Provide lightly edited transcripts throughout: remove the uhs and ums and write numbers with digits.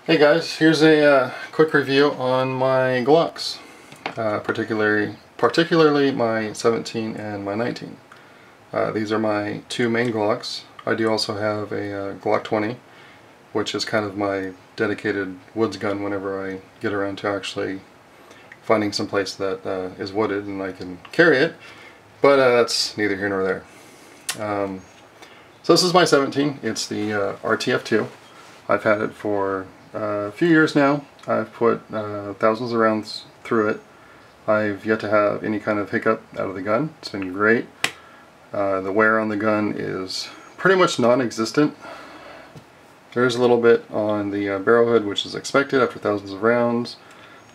Hey guys, here's a quick review on my Glocks, particularly my 17 and my 19. These are my two main Glocks. I do also have a Glock 20, which is kind of my dedicated woods gun whenever I get around to actually finding some place that is wooded and I can carry it, but that's neither here nor there. So this is my 17. It's the RTF2. I've had it for a few years now. I've put thousands of rounds through it. I've yet to have any kind of hiccup out of the gun. It's been great. The wear on the gun is pretty much non-existent. There's a little bit on the barrel hood, which is expected after thousands of rounds.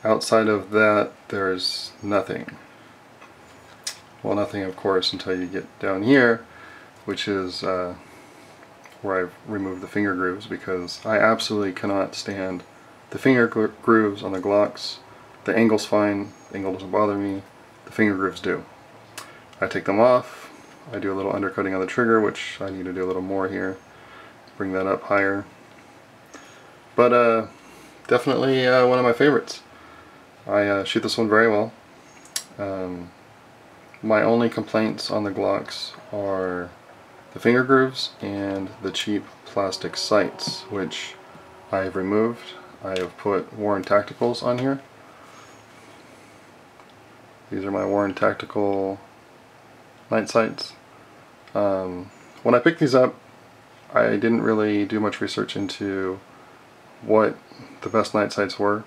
Outside of that, there's nothing. Well, nothing of course until you get down here, which is where I've removed the finger grooves, because I absolutely cannot stand the finger grooves on the Glocks. The angle's fine, the angle doesn't bother me, the finger grooves do. I take them off, I do a little undercutting on the trigger, which I need to do a little more here, bring that up higher. But definitely one of my favorites. I shoot this one very well. My only complaints on the Glocks are the finger grooves and the cheap plastic sights, which I have removed. I have put Warren Tacticals on here. These are my Warren Tactical night sights. When I picked these up, I didn't really do much research into what the best night sights were.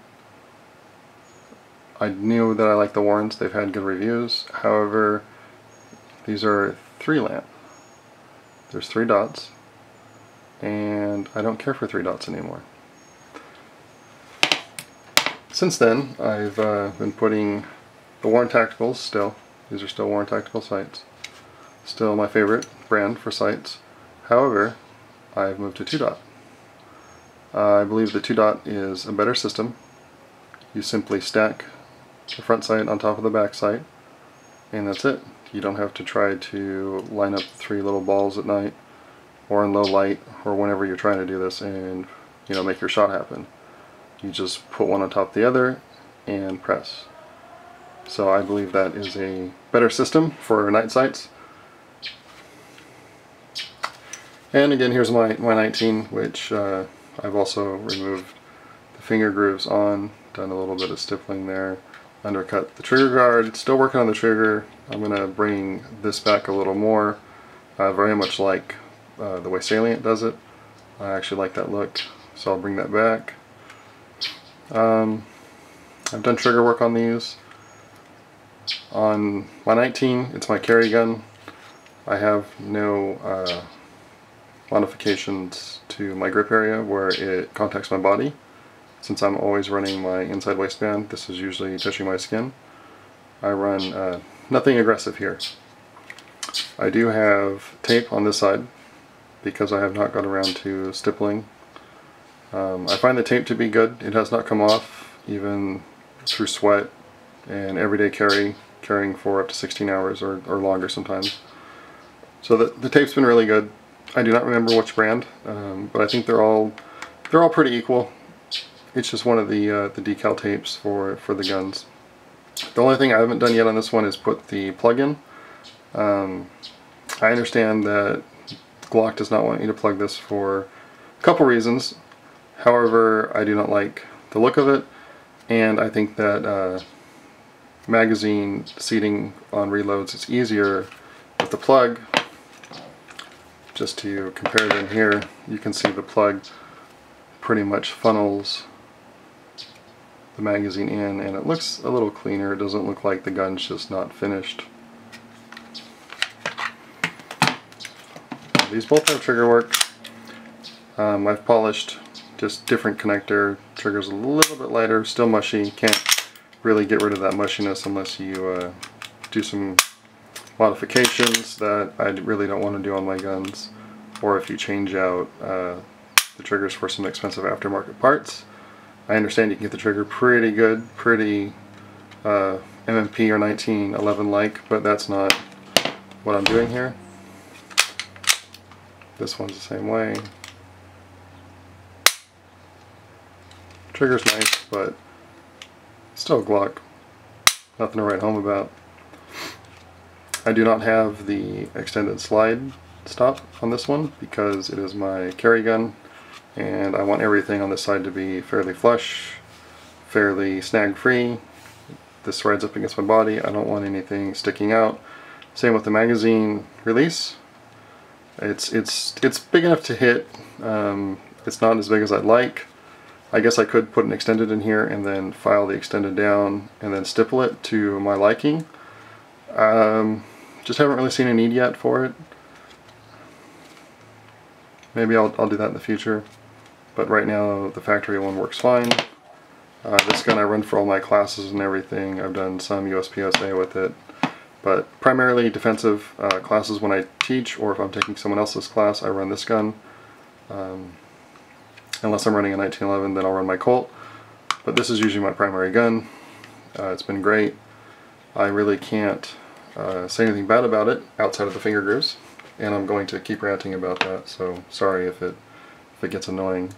I knew that I liked the Warrens, they've had good reviews. However, these are 3 lamp. There's 3 dots, and I don't care for 3 dots anymore. Since then, I've been putting the Warren Tacticals still. These are still Warren Tactical sights. Still my favorite brand for sights. However, I've moved to 2 dot. I believe the 2 dot is a better system. You simply stack the front sight on top of the back sight, and that's it. You don't have to try to line up 3 little balls at night or in low light or whenever you're trying to do this and make your shot happen. You just put one on top of the other and press. So I believe that is a better system for night sights. And again, here's my 19, which I've also removed the finger grooves on, done a little bit of stippling there, undercut the trigger guard, still working on the trigger. I'm going to bring this back a little more. I very much like the way Salient does it. I actually like that look, so I'll bring that back. I've done trigger work on these. On my 19, it's my carry gun. I have no modifications to my grip area where it contacts my body. Since I'm always running my inside waistband, this is usually touching my skin. I run nothing aggressive here. I do have tape on this side because I have not got around to stippling. I find the tape to be good. It has not come off even through sweat and everyday carrying for up to 16 hours or longer sometimes. So the tape's been really good. I do not remember which brand, but I think they're all pretty equal. It's just one of the decal tapes for the guns. The only thing I haven't done yet on this one is put the plug in. I understand that Glock does not want you to plug this for a couple reasons. However, I do not like the look of it, and I think that magazine seating on reloads is easier with the plug. Just to compare them here, you can see the plug pretty much funnels the magazine in, and it looks a little cleaner. It doesn't look like the gun's just not finished. These both have trigger work. I've polished just different connector. Trigger's a little bit lighter, still mushy. Can't really get rid of that mushiness unless you do some modifications that I really don't want to do on my guns, or if you change out the triggers for some expensive aftermarket parts. I understand you can get the trigger pretty good, pretty MMP or 1911 like, but that's not what I'm doing here. This one's the same way. Trigger's nice, but still Glock. Nothing to write home about. I do not have the extended slide stop on this one because it is my carry gun, and I want everything on this side to be fairly flush, fairly snag free. This rides up against my body. I don't want anything sticking out. Same with the magazine release. It's big enough to hit. It's not as big as I'd like. I guess I could put an extended in here and then file the extended down and then stipple it to my liking. Just haven't really seen a need yet for it. Maybe I'll do that in the future, but right now the factory one works fine. This gun I run for all my classes and everything. I've done some USPSA with it, but primarily defensive classes when I teach, or if I'm taking someone else's class, I run this gun. Unless I'm running a 1911, then I'll run my Colt, but this is usually my primary gun. It's been great. I really can't say anything bad about it outside of the finger grooves, and I'm going to keep ranting about that, so sorry if it gets annoying.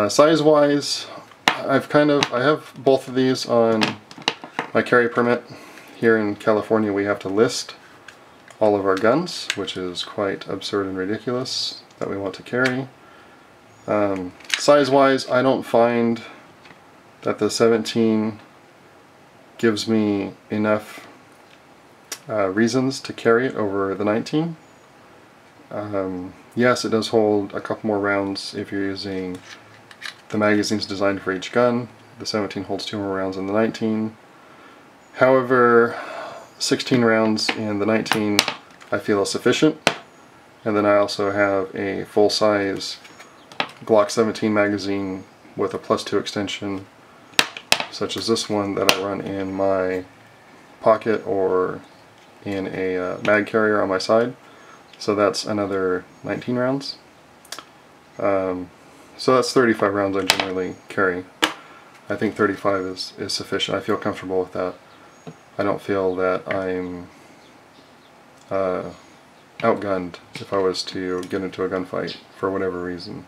Size wise, I have both of these on my carry permit. Here in California we have to list all of our guns, which is quite absurd and ridiculous that we want to carry. Size wise, I don't find that the 17 gives me enough reasons to carry it over the 19. Yes, it does hold a couple more rounds if you're using the magazines designed for each gun. The 17 holds 2 more rounds than the 19. However, 16 rounds in the 19 I feel is sufficient. And then I also have a full-size Glock 17 magazine with a +2 extension, such as this one that I run in my pocket or in a mag carrier on my side. So that's another 19 rounds. So that's 35 rounds I generally carry. I think 35 is sufficient. I feel comfortable with that. I don't feel that I'm outgunned if I was to get into a gunfight for whatever reason.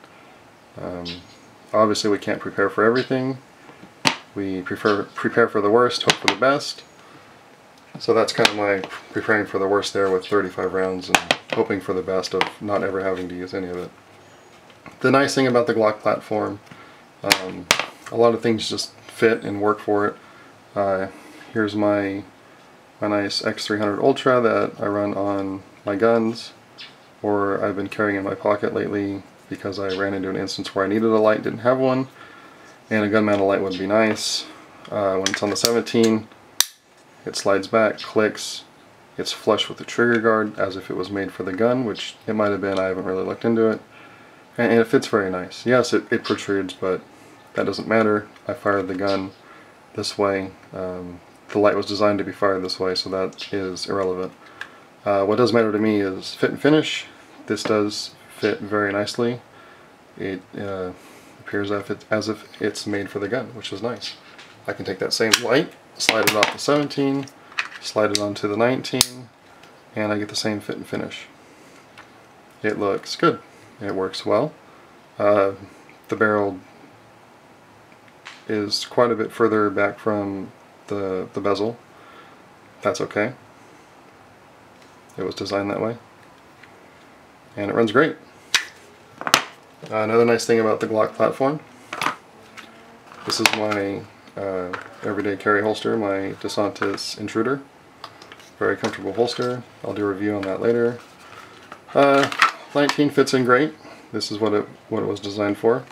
Obviously we can't prepare for everything. We prepare for the worst, hope for the best. So that's kind of my preparing for the worst there with 35 rounds and hoping for the best of not ever having to use any of it. The nice thing about the Glock platform, a lot of things just fit and work for it. Here's my nice X300 Ultra that I run on my guns, or I've been carrying in my pocket lately because I ran into an instance where I needed a light, didn't have one, and a gun mounted light would be nice. When it's on the 17, it slides back, clicks, it's flush with the trigger guard as if it was made for the gun, which it might have been, I haven't really looked into it. And it fits very nice. Yes, it protrudes, but that doesn't matter. I fired the gun this way. The light was designed to be fired this way, so that is irrelevant. What does matter to me is fit and finish. This does fit very nicely. It appears as if it's made for the gun, which is nice. I can take that same light, slide it off the 17, slide it onto the 19, and I get the same fit and finish. It looks good. It works well. The barrel is quite a bit further back from the bezel. That's okay. It was designed that way. And it runs great. Another nice thing about the Glock platform, this is my everyday carry holster, my DeSantis Intruder. Very comfortable holster. I'll do a review on that later. 19 fits in great. This is what it was designed for.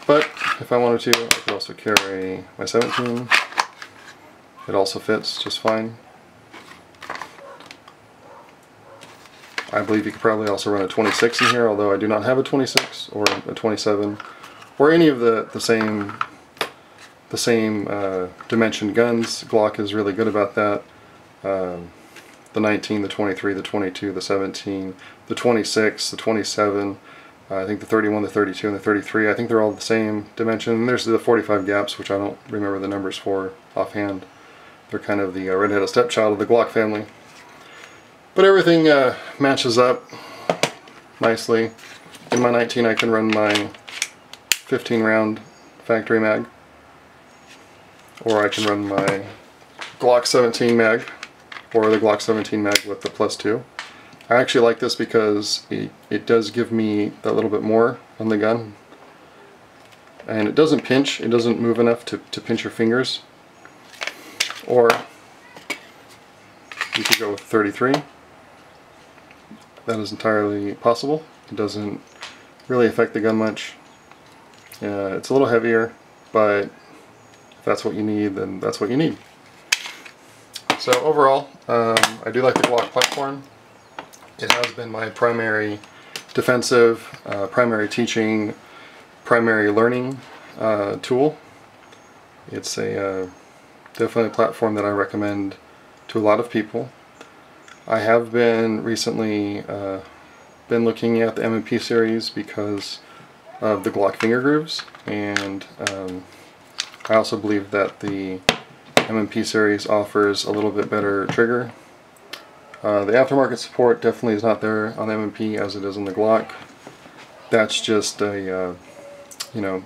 But if I wanted to, I could also carry my 17. It also fits just fine. I believe you could probably also run a 26 in here, although I do not have a 26 or a 27 or any of the same dimension guns. Glock is really good about that. The 19, the 23, the 22, the 17, the 26, the 27, I think the 31, the 32, and the 33, I think they're all the same dimension. And there's the 45 gaps, which I don't remember the numbers for offhand. They're kind of the redheaded stepchild of the Glock family. But everything matches up nicely. In my 19 I can run my 15 round factory mag, or I can run my Glock 17 mag, or the Glock 17 mag with the +2. I actually like this because it does give me that little bit more on the gun, and it doesn't pinch, it doesn't move enough to pinch your fingers. Or you could go with 33. That is entirely possible. It doesn't really affect the gun much. It's a little heavier, but if that's what you need, then that's what you need. So overall, I do like the Glock platform. It has been my primary defensive, primary teaching, primary learning tool. It's a definitely a platform that I recommend to a lot of people. I have been recently been looking at the M&P series because of the Glock finger grooves, and I also believe that the M&P series offers a little bit better trigger. The aftermarket support definitely is not there on the M&P as it is on the Glock. That's just a you know,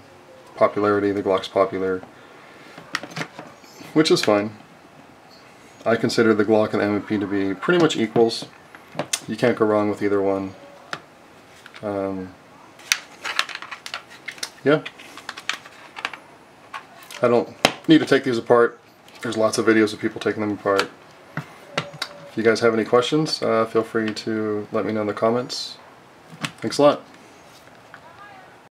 popularity. The Glock's popular, which is fine. I consider the Glock and the M&P to be pretty much equals. You can't go wrong with either one. Yeah. I don't need to take these apart. There's lots of videos of people taking them apart. If you guys have any questions, feel free to let me know in the comments. Thanks a lot.